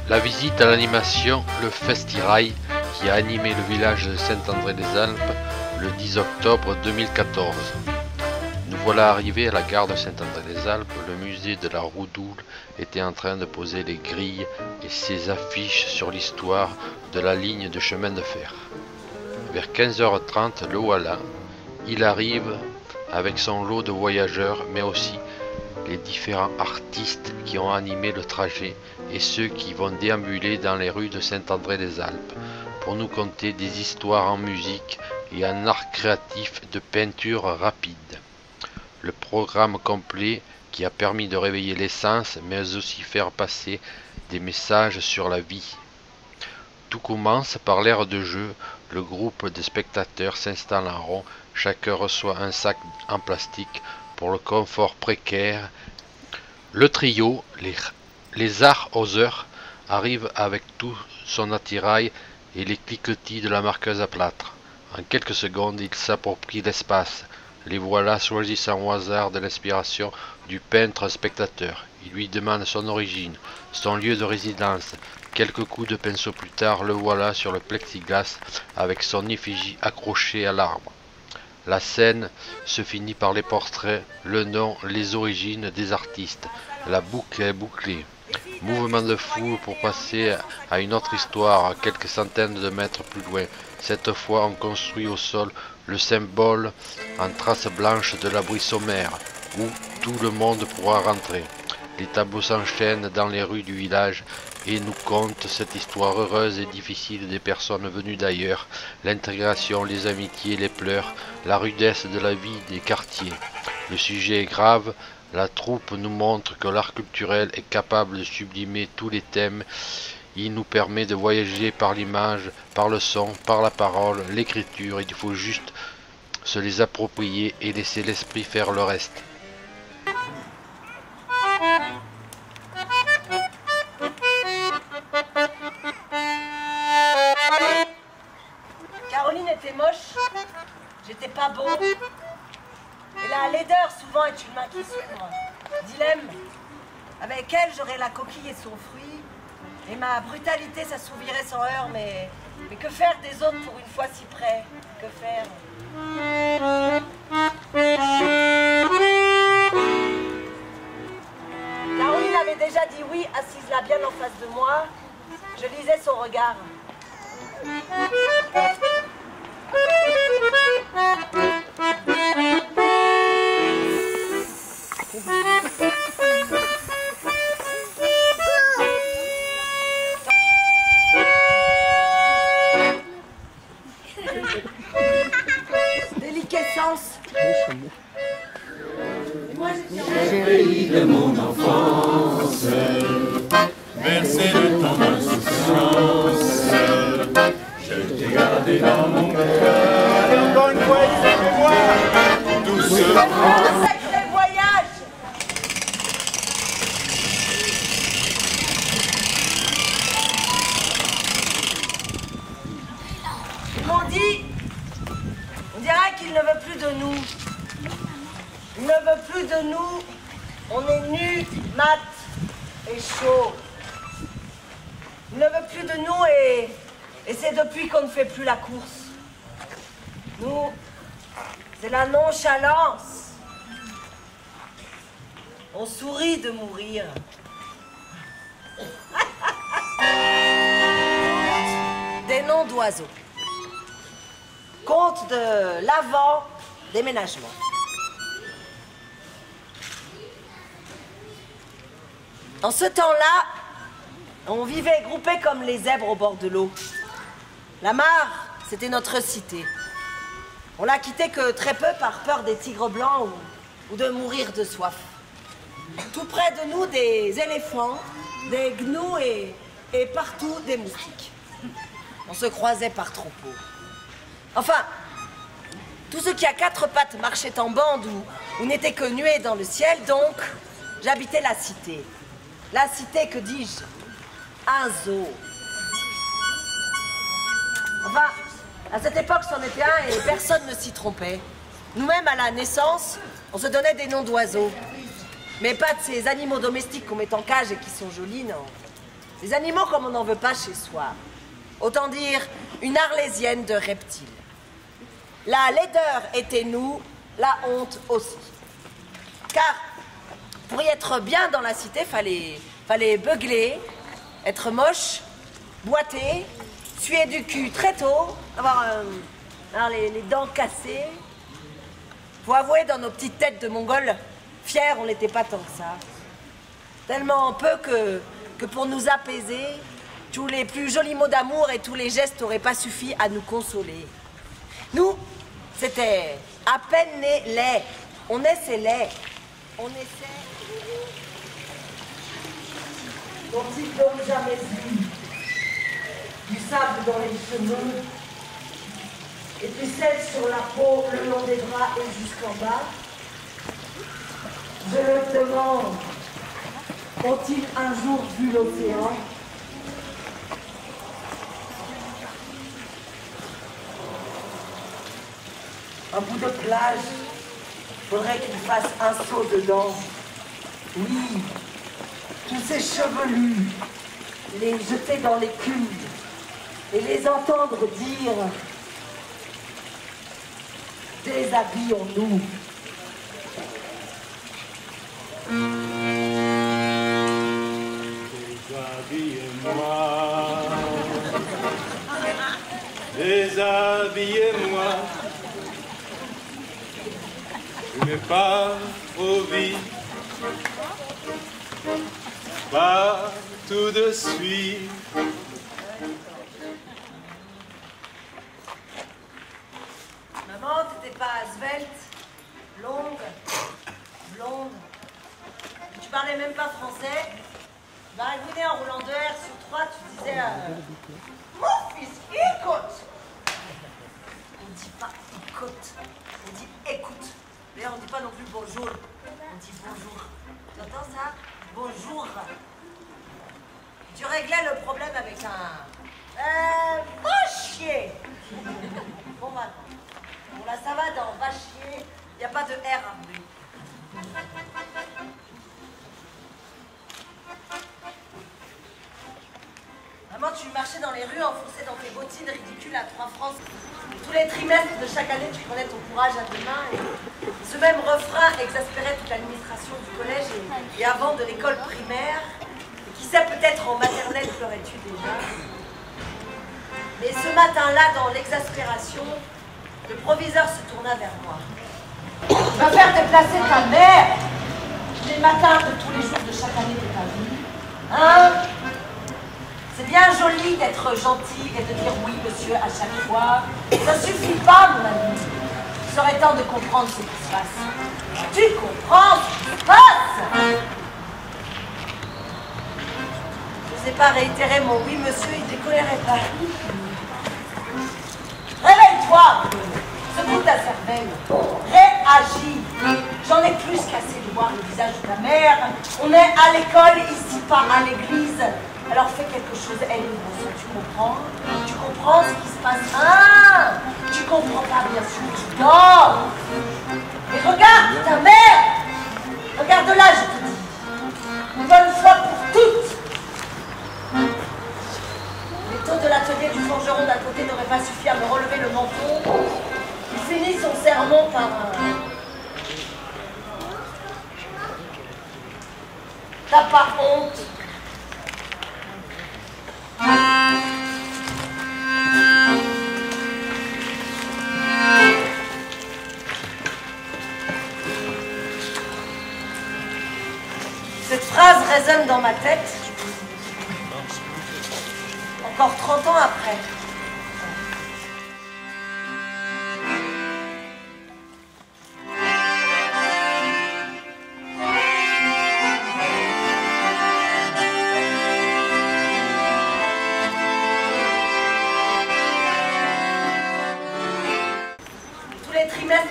La visite à l'animation, le Festirail, qui a animé le village de Saint-André-des-Alpes le 10 octobre 2014. Nous voilà arrivés à la gare de Saint-André-des-Alpes. Le musée de la Roudoule était en train de poser les grilles et ses affiches sur l'histoire de la ligne de chemin de fer. Vers 15h30, le voilà. Il arrive avec son lot de voyageurs, mais aussi les différents artistes qui ont animé le trajet et ceux qui vont déambuler dans les rues de Saint-André-des-Alpes pour nous conter des histoires en musique et en art créatif de peinture rapide. Le programme complet qui a permis de réveiller les sens, mais aussi faire passer des messages sur la vie. Tout commence par l'aire de jeu. Le groupe de spectateurs s'installe en rond. Chacun reçoit un sac en plastique pour le confort précaire. Le trio, les Arts Oseurs, arrive avec tout son attirail et les cliquetis de la marqueuse à plâtre. En quelques secondes, ils s'approprient l'espace. Les voilà choisissant au hasard de l'inspiration du peintre spectateur. Il lui demande son origine, son lieu de résidence. Quelques coups de pinceau plus tard, le voilà sur le plexiglas avec son effigie accrochée à l'arbre. La scène se finit par les portraits, le nom, les origines des artistes. La boucle est bouclée. Mouvement de foule pour passer à une autre histoire, à quelques centaines de mètres plus loin. Cette fois, on construit au sol le symbole en trace blanche de l'abri sommaire, où tout le monde pourra rentrer. Les tableaux s'enchaînent dans les rues du village et nous content cette histoire heureuse et difficile des personnes venues d'ailleurs, l'intégration, les amitiés, les pleurs, la rudesse de la vie des quartiers. Le sujet est grave, la troupe nous montre que l'art culturel est capable de sublimer tous les thèmes. Il nous permet de voyager par l'image, par le son, par la parole, l'écriture. Il faut juste se les approprier et laisser l'esprit faire le reste. Caroline était moche, j'étais pas beau. Et la laideur souvent est une main qui s'ouvre. Dilemme, avec elle j'aurais la coquille et son fruit, et ma brutalité s'assouvirait sans heurts, mais que faire des autres pour une fois si près? Que faire? Caroline avait déjà dit oui, assise là bien en face de moi. Je lisais son regard. Déliquescence. Chérie de mon enfance, bercé de ton insouciance, je t'ai gardé dans mon cœur. Encore une fois, excusez-moi, doucement. Un sacré voyage. Ils m'ont dit, on dirait qu'il ne veut plus de nous. Il ne veut plus de nous. On est nus, mat et chaud. Il ne veut plus de nous et c'est depuis qu'on ne fait plus la course. Nous, c'est la nonchalance. On sourit de mourir. Des noms d'oiseaux. Conte de l'avant-déménagement. En ce temps-là, on vivait groupés comme les zèbres au bord de l'eau. La mare, c'était notre cité. On l'a quittée que très peu par peur des tigres blancs ou de mourir de soif. Tout près de nous, des éléphants, des gnous et partout des moustiques. On se croisait par troupeaux. Enfin, tout ce qui a quatre pattes marchait en bande ou n'était que nuée dans le ciel, donc j'habitais la cité. La cité, que dis-je? Un zoo. Enfin, à cette époque, c'en était un et personne ne s'y trompait. Nous-mêmes, à la naissance, on se donnait des noms d'oiseaux. Mais pas de ces animaux domestiques qu'on met en cage et qui sont jolis, non. Des animaux comme on n'en veut pas chez soi. Autant dire une arlésienne de reptiles. La laideur était nous, la honte aussi. Car pour y être bien dans la cité, fallait beugler, être moche, boiter, suer du cul très tôt, avoir les dents cassées. Faut avouer, dans nos petites têtes de Mongols, fiers, on n'était pas tant que ça. Tellement peu que pour nous apaiser, tous les plus jolis mots d'amour et tous les gestes n'auraient pas suffi à nous consoler. Nous, c'était à peine né laid. On essaie laid. On essaie. N'ont-ils donc jamais eu du sable dans les cheveux et puis celle sur la peau, le long des bras et jusqu'en bas? Je le demande, ont-ils un jour vu l'océan? Un bout de plage, faudrait qu'il fasse un saut dedans. Oui, tous ces chevelus, les jeter dans l'écume et les entendre dire « Déshabillons-nous ». Déshabillez-moi, déshabillez-moi, mais pas trop vite, pas tout de suite. Maman, t'étais pas svelte, longue, blonde. Tu parlais même pas français. Baragouiner en roulant 2 R sur 3, tu disais mon fils, écoute. On dit pas écoute, on dit écoute. D'ailleurs, on dit pas non plus bonjour, on dit bonjour. Tu entends ça? Bonjour. Tu réglais le problème avec un va chier. Bon, bah, bon, là, ça va dans va chier, il n'y a pas de R après. Maman, tu marchais dans les rues enfoncé dans tes bottines ridicules à 3 francs. Tous les trimestres de chaque année, tu prenais ton courage à deux mains. Et ce même refrain exaspérait toute l'administration du collège et avant de l'école primaire. Et qui sait, peut-être en maternelle pleurais-tu déjà. Mais ce matin-là, dans l'exaspération, le proviseur se tourna vers moi. Tu vas faire déplacer ta mère les matins de tous les jours de chaque année de ta vie. Hein? C'est bien joli d'être gentil et de dire oui, monsieur, à chaque fois. Ça suffit pas, mon ami. Il serait temps de comprendre ce qui se passe. Tu comprends ce qui se passe? Je ne sais pas réitérer mon oui, monsieur, il décollerait pas. Réveille-toi, secoue ta cervelle. Réagis. J'en ai plus qu'assez de voir le visage de ta mère. On est à l'école, ici, pas à l'église. Alors fais quelque chose, elle est une tu comprends? Tu comprends ce qui se passe? Ah, tu comprends pas, bien sûr, tu dors. Mais regarde ta mère. Regarde-la, je te dis. Une bonne fois pour toutes. Les taux de l'atelier du forgeron d'à côté n'auraient pas suffi à me relever le menton. Il finit son sermon par t'as pas honte? Cette phrase résonne dans ma tête encore 30 ans après.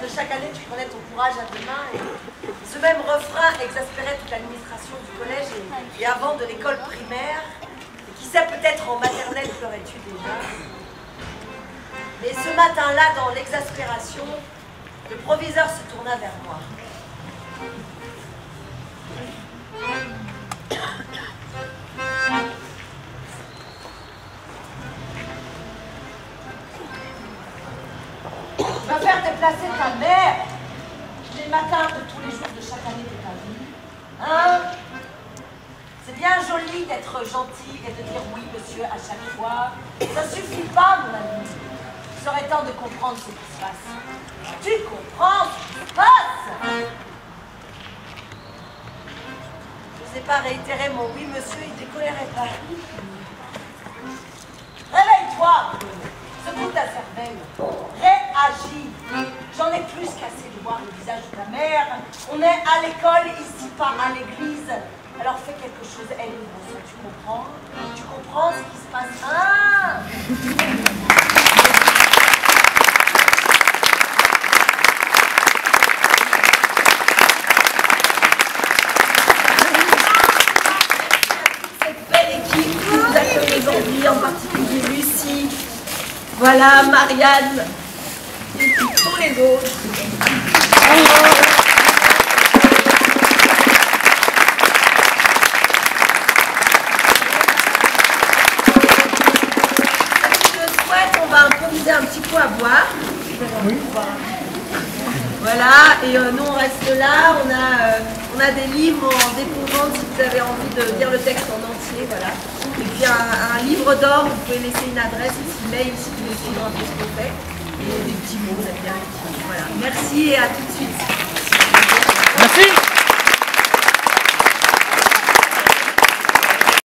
De chaque année, tu prenais ton courage à deux mains et ce même refrain exaspérait toute l'administration du collège et avant de l'école primaire. Et qui sait, peut-être en maternelle pleurais-tu déjà. Mais ce matin-là, dans l'exaspération, le proviseur se tourna vers moi. faire déplacer ta mère les matins de tous les jours de chaque année de ta vie? Hein? C'est bien joli d'être gentil et de dire oui, monsieur, à chaque fois. Ça suffit pas, mon ami. Il serait temps de comprendre ce qui se passe. Tu comprends ce qui se passe? Je ne sais pas réitérer mon oui, monsieur, il décollerait pas. Réveille-toi, secoue ta cervelle, réagis. J'en ai plus qu'assez de voir le visage de ta mère. On est à l'école ici, pas à l'église. Alors fais quelque chose, elle est bon, tu comprends? Tu comprends ce qui se passe? Ah! Cette belle équipe qui nous accueille aujourd'hui, en particulier Lucie, voilà, Marianne, et puis tous les autres. On va improviser un petit coup à boire. Oui. Voilà, et nous on reste là, on a des livres en découvrant si vous avez envie de lire le texte en entier, voilà. Et puis un livre d'or, vous pouvez laisser une adresse ici, mail, si vous voulez suivre un peu ce qu'on fait. Et des petits mots, vous avez bien. Voilà. Merci et à tout de suite.